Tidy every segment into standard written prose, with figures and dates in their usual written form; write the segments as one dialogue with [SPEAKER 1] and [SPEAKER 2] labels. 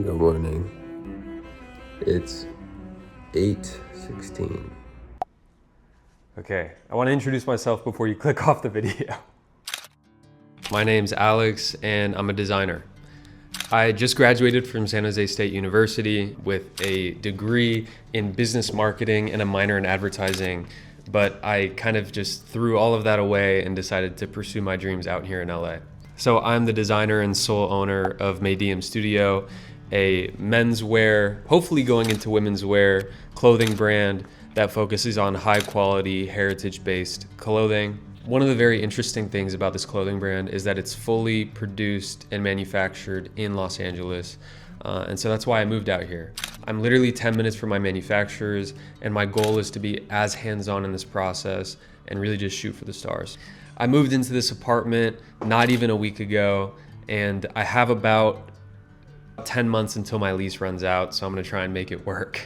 [SPEAKER 1] Good morning. It's 8:16.
[SPEAKER 2] Okay, I want to introduce myself before you click off the video. My name's Alex and I'm a designer. I just graduated from San Jose State University with a degree in business marketing and a minor in advertising, but I kind of just threw all of that away and decided to pursue my dreams out here in LA. So I'm the designer and sole owner of Maedeam Studio, a menswear, hopefully going into women's wear, clothing brand that focuses on high quality, heritage-based clothing. One of the very interesting things about this clothing brand is that it's fully produced and manufactured in Los Angeles. And so that's why I moved out here. I'm literally 10 minutes from my manufacturers, and my goal is to be as hands-on in this process and really just shoot for the stars. I moved into this apartment not even a week ago, and I have about 10 months until my lease runs out, so I'm gonna try and make it work.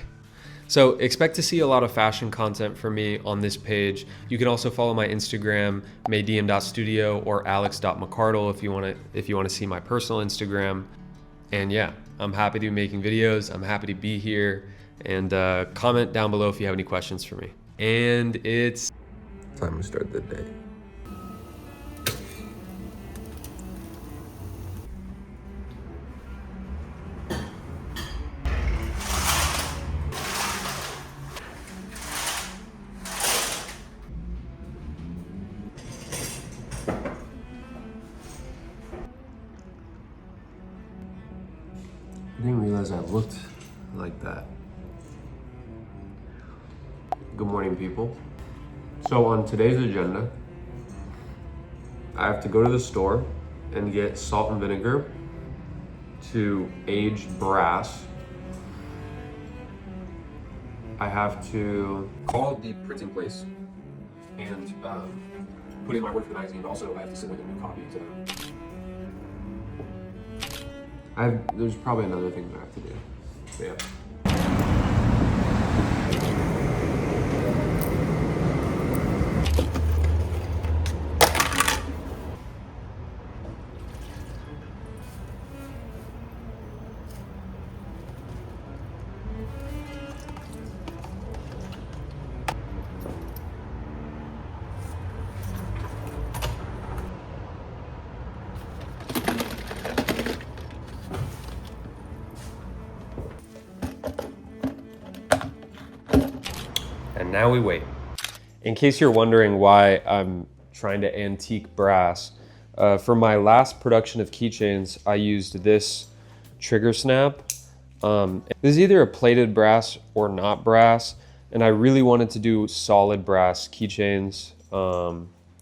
[SPEAKER 2] So expect to see a lot of fashion content from me on this page. You can also follow my Instagram, maedeam.studio or alex.mccardle if you wanna see my personal Instagram. And yeah, I'm happy to be making videos. I'm happy to be here. And comment down below if you have any questions for me. And it's
[SPEAKER 1] Time to start the day. I didn't realize I looked like that. Good morning, people. So on today's agenda, I have to go to the store and get salt and vinegar to age brass. I have to call the printing place and put in my word for the magazine. Also, I have to submit a new copy to them. There's probably another thing that I have to do. But yeah.
[SPEAKER 2] And now we wait. In case you're wondering why I'm trying to antique brass, for my last production of keychains, I used this trigger snap. This is either a plated brass or not brass, and I really wanted to do solid brass keychains,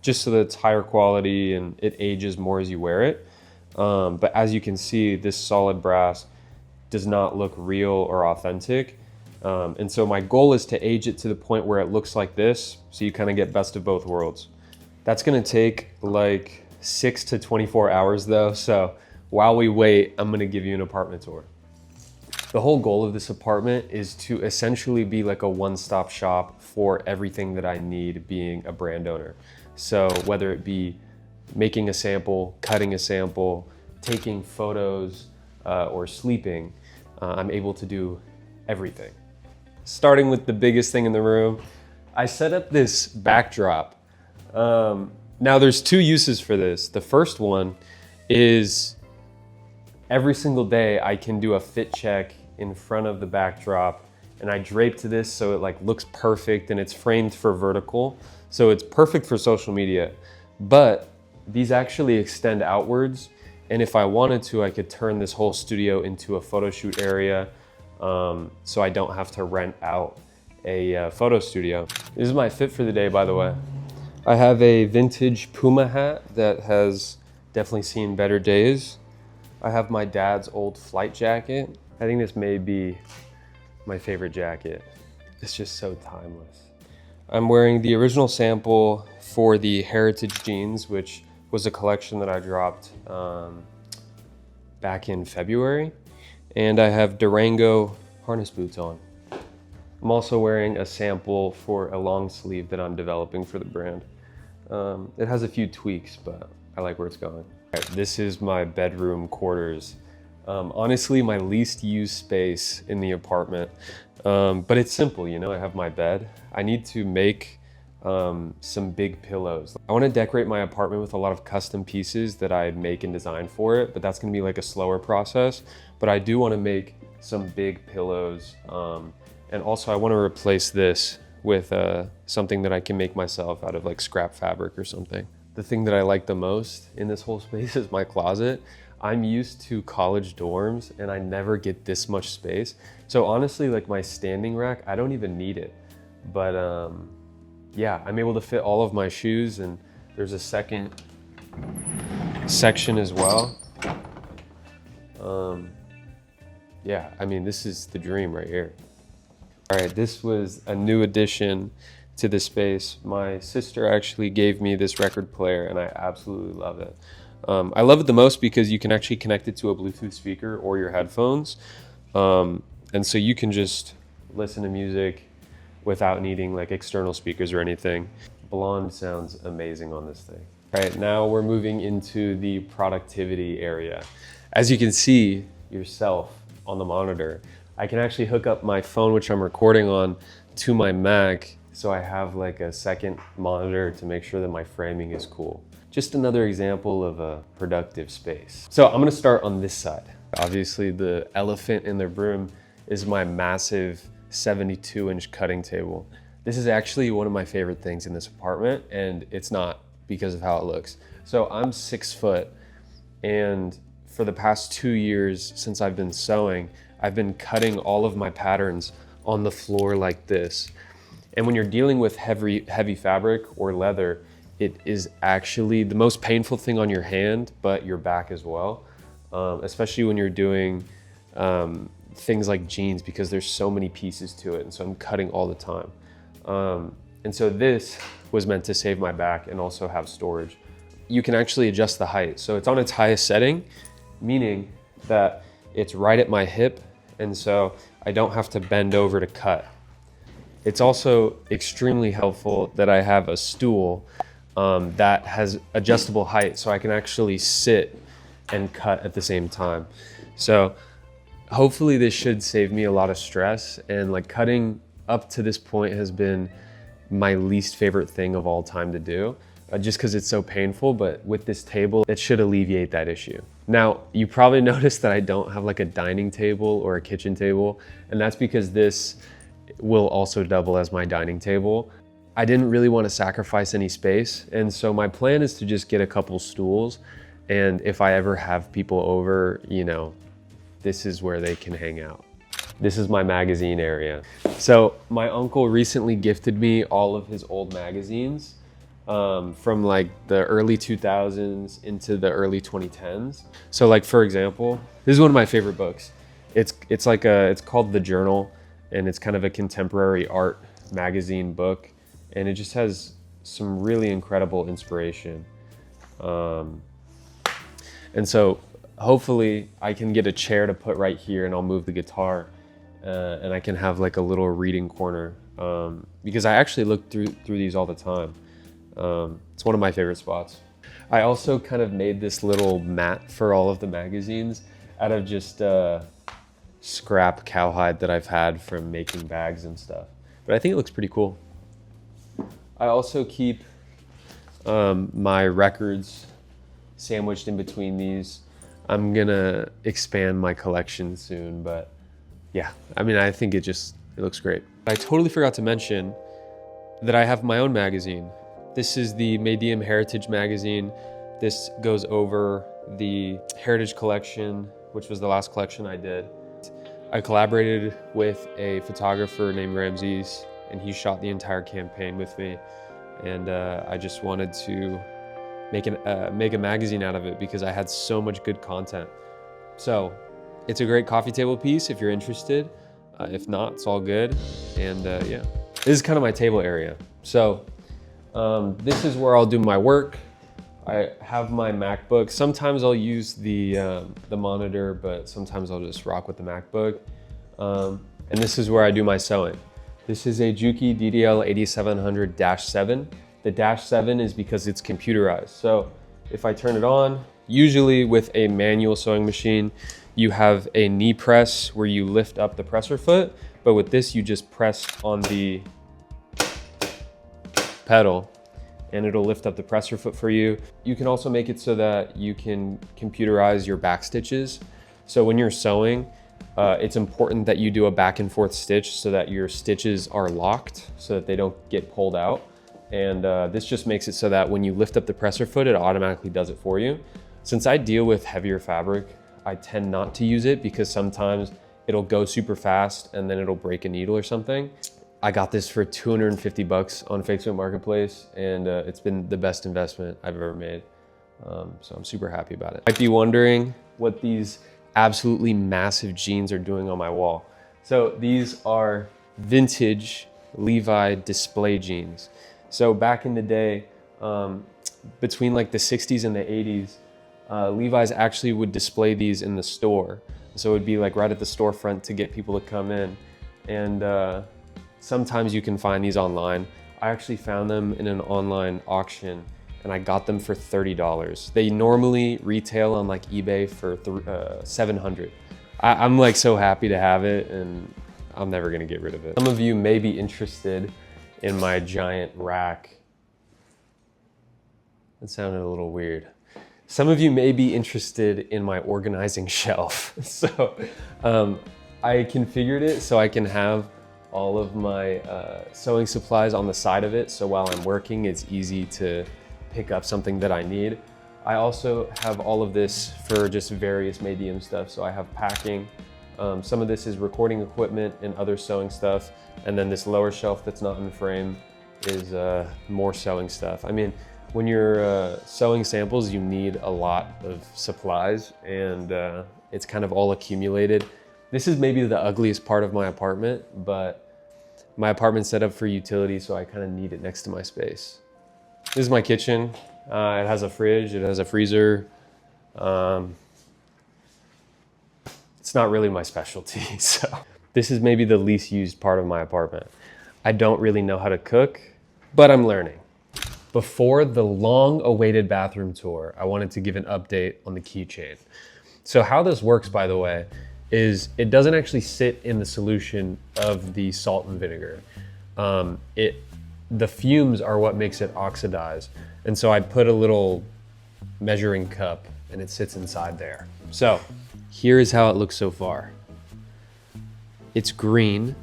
[SPEAKER 2] just so that it's higher quality and it ages more as you wear it. But as you can see, this solid brass does not look real or authentic. And so my goal is to age it to the point where it looks like this, so you kind of get best of both worlds. That's gonna take like 6 to 24 hours though, so while we wait, I'm gonna give you an apartment tour. The whole goal of this apartment is to essentially be like a one-stop shop for everything that I need being a brand owner. So whether it be making a sample, cutting a sample, taking photos, or sleeping, I'm able to do everything. Starting with the biggest thing in the room, I set up this backdrop. Now there's two uses for this. The first one is every single day I can do a fit check in front of the backdrop, and I drape to this so it like looks perfect, and it's framed for vertical. So it's perfect for social media, but these actually extend outwards. And if I wanted to, I could turn this whole studio into a photo shoot area. So I don't have to rent out a photo studio. This is my fit for the day, by the way. I have a vintage Puma hat that has definitely seen better days. I have my dad's old flight jacket. I think this may be my favorite jacket. It's just so timeless. I'm wearing the original sample for the Heritage jeans, which was a collection that I dropped back in February. And I have Durango harness boots on. I'm also wearing a sample for a long sleeve that I'm developing for the brand. It has a few tweaks, but I like where it's going. All right, this is my bedroom quarters. Honestly, my least used space in the apartment. But it's simple, you know, I have my bed. I need to make some big pillows. I want to decorate my apartment with a lot of custom pieces that I make and design for it, but that's going to be like a slower process. But I do want to make some big pillows. And also I want to replace this with something that I can make myself out of like scrap fabric or something. The thing that I like the most in this whole space is my closet. I'm used to college dorms and I never get this much space. So honestly, like my standing rack, I don't even need it. But yeah, I'm able to fit all of my shoes, and there's a second section as well. Yeah, I mean, this is the dream right here. All right, this was a new addition to the space. My sister actually gave me this record player and I absolutely love it. I love it the most because you can actually connect it to a Bluetooth speaker or your headphones. And so you can just listen to music without needing like external speakers or anything. Blonde sounds amazing on this thing. All right, now we're moving into the productivity area. As you can see yourself on the monitor, I can actually hook up my phone, which I'm recording on, to my Mac. So I have like a second monitor to make sure that my framing is cool. Just another example of a productive space. So I'm gonna start on this side. Obviously the elephant in the room is my massive 72-inch cutting table. This is actually one of my favorite things in this apartment, and it's not because of how it looks. So I'm 6 foot, and for the past 2 years since I've been sewing, I've been cutting all of my patterns on the floor like this. And when you're dealing with heavy fabric or leather, it is actually the most painful thing on your hand, but your back as well. Especially when you're doing things like jeans, because there's so many pieces to it. And so I'm cutting all the time. And so this was meant to save my back and also have storage. You can actually adjust the height. So it's on its highest setting, meaning that it's right at my hip. And so I don't have to bend over to cut. It's also extremely helpful that I have a stool that has adjustable height, so I can actually sit and cut at the same time. So hopefully this should save me a lot of stress, and like cutting up to this point has been my least favorite thing of all time to do, just because it's so painful. But with this table, it should alleviate that issue. Now, you probably noticed that I don't have like a dining table or a kitchen table, and that's because this will also double as my dining table. I didn't really want to sacrifice any space, and so my plan is to just get a couple stools, and if I ever have people over, you know, this is where they can hang out. This is my magazine area. So my uncle recently gifted me all of his old magazines from like the early 2000s into the early 2010s. So like, for example, this is one of my favorite books. It's called The Journal, and it's kind of a contemporary art magazine book, and it just has some really incredible inspiration. And so hopefully I can get a chair to put right here, and I'll move the guitar, and I can have like a little reading corner, because I actually look through these all the time. It's one of my favorite spots. I also kind of made this little mat for all of the magazines out of just scrap cowhide that I've had from making bags and stuff. But I think it looks pretty cool. I also keep my records sandwiched in between these. I'm gonna expand my collection soon, but yeah, I mean, I think it looks great. I totally forgot to mention that I have my own magazine. This is the Maedeam Heritage magazine. This goes over the Heritage collection, which was the last collection I did. I collaborated with a photographer named Ramses, and he shot the entire campaign with me. And I just wanted to make a magazine out of it because I had so much good content. So it's a great coffee table piece if you're interested. If not, it's all good. And yeah, this is kind of my table area. So this is where I'll do my work. I have my MacBook. Sometimes I'll use the monitor, but sometimes I'll just rock with the MacBook. And this is where I do my sewing. This is a Juki DTLA 8700-7. The -7 is because it's computerized. So if I turn it on, usually with a manual sewing machine, you have a knee press where you lift up the presser foot, but with this, you just press on the pedal and it'll lift up the presser foot for you. You can also make it so that you can computerize your back stitches. So when you're sewing, it's important that you do a back and forth stitch so that your stitches are locked so that they don't get pulled out. And this just makes it so that when you lift up the presser foot, it automatically does it for you. Since I deal with heavier fabric, I tend not to use it because sometimes it'll go super fast and then it'll break a needle or something. I got this for 250 bucks on Facebook Marketplace, and it's been the best investment I've ever made. So I'm super happy about it. Might be wondering what these absolutely massive jeans are doing on my wall. So these are vintage Levi display jeans. So back in the day, between like the 60s and the 80s, Levi's actually would display these in the store. So it would be like right at the storefront to get people to come in. And sometimes you can find these online. I actually found them in an online auction and I got them for $30. They normally retail on like eBay for $700. I'm like so happy to have it and I'm never gonna get rid of it. Some of you may be interested in my giant rack. That sounded a little weird. Some of you may be interested in my organizing shelf. So I configured it so I can have all of my sewing supplies on the side of it. So while I'm working, it's easy to pick up something that I need. I also have all of this for just various maedeam stuff. So I have packing. Some of this is recording equipment and other sewing stuff. And then this lower shelf that's not in the frame is more sewing stuff. I mean, when you're sewing samples, you need a lot of supplies and it's kind of all accumulated. This is maybe the ugliest part of my apartment, but my apartment's set up for utility, so I kind of need it next to my space. This is my kitchen. It has a fridge, it has a freezer. It's not really my specialty, so. This is maybe the least used part of my apartment. I don't really know how to cook, but I'm learning. Before the long-awaited bathroom tour, I wanted to give an update on the Keychain. So how this works, by the way, is it doesn't actually sit in the solution of the salt and vinegar. The fumes are what makes it oxidize. And so I put a little measuring cup and it sits inside there. So here is how it looks so far. It's green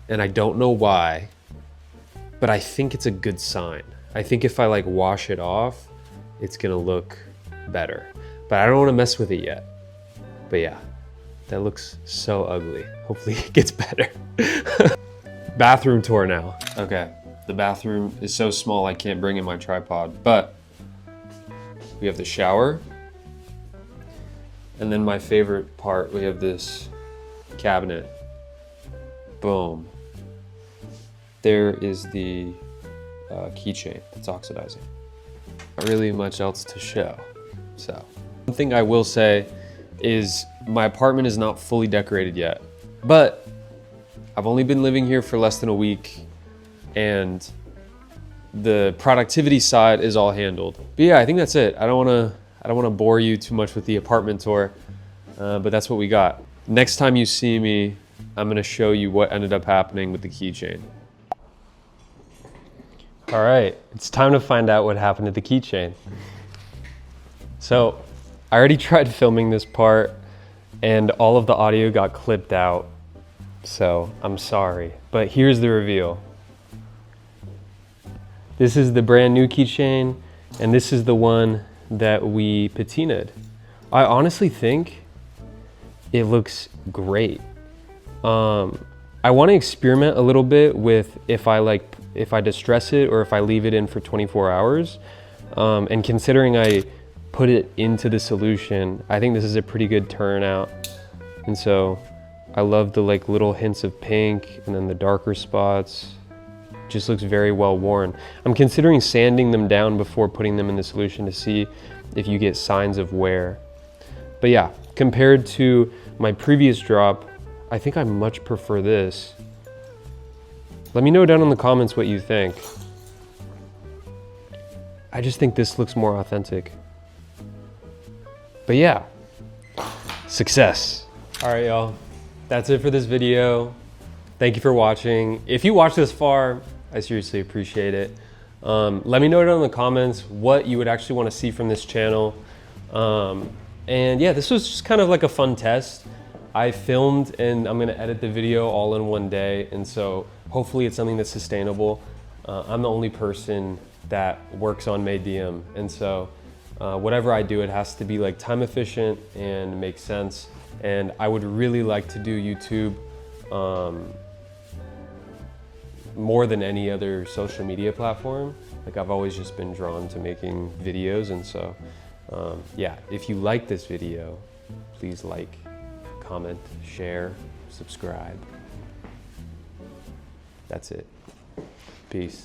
[SPEAKER 2] and I don't know why, but I think it's a good sign. I think if I like wash it off, it's gonna look better. But I don't wanna mess with it yet. But yeah, that looks so ugly. Hopefully it gets better. Bathroom tour now. Okay, the bathroom is so small I can't bring in my tripod, but we have the shower. And then my favorite part, we have this cabinet. Boom. There is the keychain that's oxidizing. Not really much else to show. So, one thing I will say is my apartment is not fully decorated yet, but I've only been living here for less than a week and the productivity side is all handled. But yeah, I think that's it. I don't wanna bore you too much with the apartment tour, but that's what we got. Next time you see me, I'm gonna show you what ended up happening with the keychain. All right, it's time to find out what happened to the keychain. So I already tried filming this part and all of the audio got clipped out. So I'm sorry, but here's the reveal. This is the brand new keychain and this is the one that we patinaed. I honestly think it looks great. I want to experiment a little bit with if I distress it or if I leave it in for 24 hours. And considering I put it into the solution, I think this is a pretty good turnout. And so I love the like little hints of pink and then the darker spots. Just looks very well worn. I'm considering sanding them down before putting them in the solution to see if you get signs of wear. But yeah, compared to my previous drop, I think I much prefer this. Let me know down in the comments what you think. I just think this looks more authentic. But yeah, success. All right, y'all. That's it for this video. Thank you for watching. If you watched this far, I seriously appreciate it. Let me know down in the comments what you would actually want to see from this channel. And yeah, this was just kind of like a fun test. I filmed and I'm gonna edit the video all in one day. And so hopefully it's something that's sustainable. I'm the only person that works on maedeam. And so whatever I do, it has to be like time efficient and make sense. And I would really like to do YouTube more than any other social media platform. Like I've always just been drawn to making videos. And so yeah, if you like this video, please like, comment, share, subscribe. That's it. Peace.